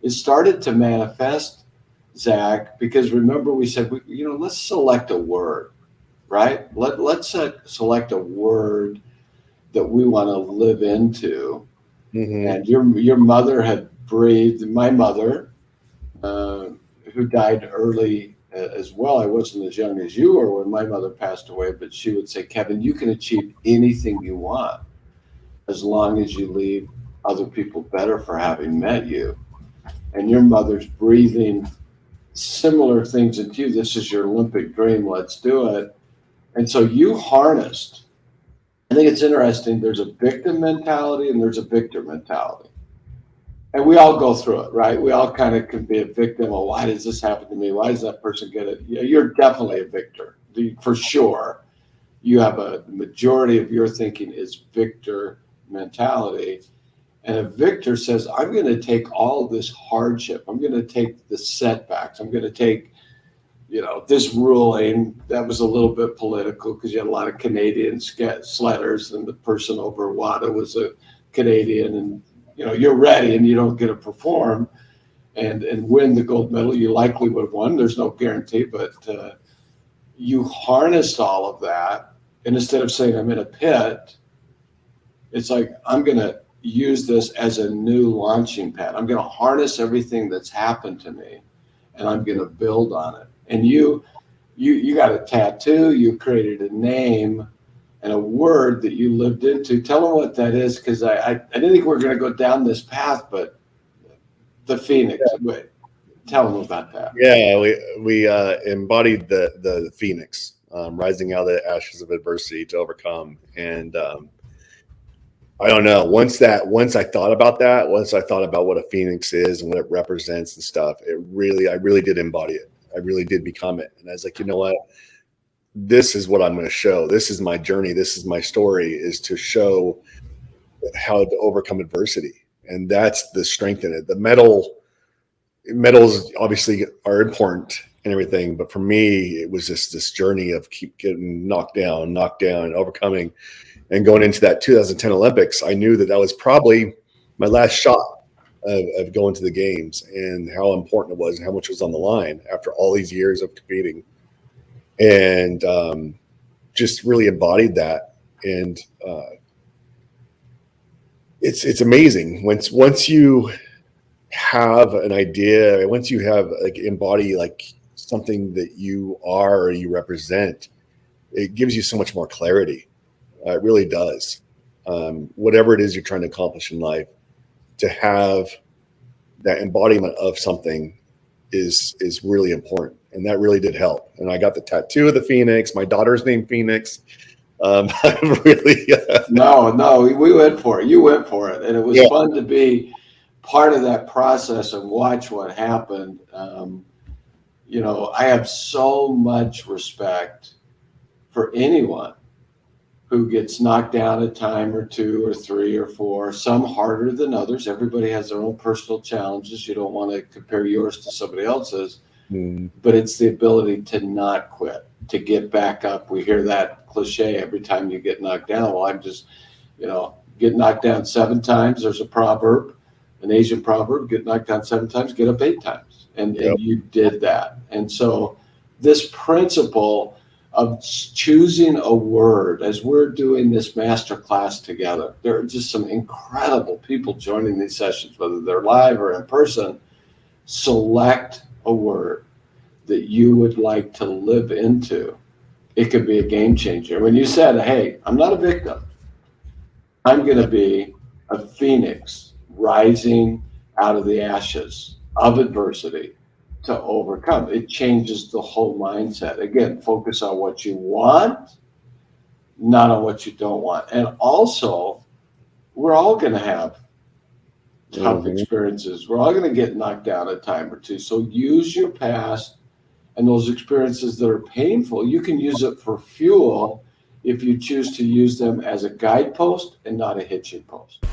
it started to manifest, Zach, because remember we said, let's select a word, right? Let's select a word that we want to live into. And your mother had breathed. My mother, who died early as well. I wasn't as young as you were when my mother passed away, but she would say, Kevin, you can achieve anything you want as long as you leave other people better for having met you. And your mother's breathing similar things into you. This is your Olympic dream. Let's do it. And so you harnessed. I think it's interesting. There's a victim mentality and there's a victor mentality. And we all go through it, right? We all kind of can be a victim. Well, why does this happen to me? Why does that person get it? Yeah, you're definitely a victor, for sure. You have the majority of your thinking is victor mentality. And a victor says, I'm going to take all of this hardship. I'm going to take the setbacks. I'm going to take, this ruling that was a little bit political because you had a lot of Canadian sledders, and the person over WADA was a Canadian, and you're ready and you don't get to perform and win the gold medal. You likely would have won. There's no guarantee, but you harnessed all of that. And instead of saying I'm in a pit, it's like, I'm going to use this as a new launching pad. I'm going to harness everything that's happened to me and I'm going to build on it. And you got a tattoo, you created a name and a word that you lived into. Tell them what that is, because I didn't think we were going to go down this path, but the Pheonix. Wait, tell them about that. Yeah, we embodied the Pheonix, rising out of the ashes of adversity to overcome. And I don't know. Once I thought about that, once I thought about what a Pheonix is and what it represents and stuff, I really did embody it. I really did become it. And I was like, you know what? This is what I'm going to show. This is my journey. This is my story, is to show how to overcome adversity. And that's the strength in it. The medals obviously are important and everything. But for me, it was just this journey of keep getting knocked down, and overcoming. And going into that 2010 Olympics, I knew that was probably my last shot of going to the games, and how important it was and how much was on the line after all these years of competing. And just really embodied that. And it's amazing once you have an idea, once you have embody something that you are or you represent, it gives you so much more clarity. It really does. Whatever it is you're trying to accomplish in life, to have that embodiment of something is really important. And that really did help. And I got the tattoo of the Pheonix. My daughter's named Pheonix. Really. No, we went for it. You went for it. And it was fun to be part of that process and watch what happened. I have so much respect for anyone who gets knocked down a time or two or three or four, some harder than others. Everybody has their own personal challenges. You don't want to compare yours to somebody else's. But it's the ability to not quit, to get back up. We hear that cliche every time you get knocked down. Well, I'm just, get knocked down 7 times. There's a proverb, an Asian proverb, get knocked down 7 times, get up 8 times. And you did that. And so this principle of choosing a word, as we're doing this master class together, there are just some incredible people joining these sessions, whether they're live or in person. Select a word that you would like to live into. It could be a game changer. When you said, hey, I'm not a victim, I'm going to be a Pheonix rising out of the ashes of adversity to overcome. It changes the whole mindset. Again, focus on what you want, not on what you don't want. And also, we're all going to have tough experiences. We're all going to get knocked down a time or two. So use your past and those experiences that are painful. You can use it for fuel if you choose to use them as a guidepost and not a hitching post.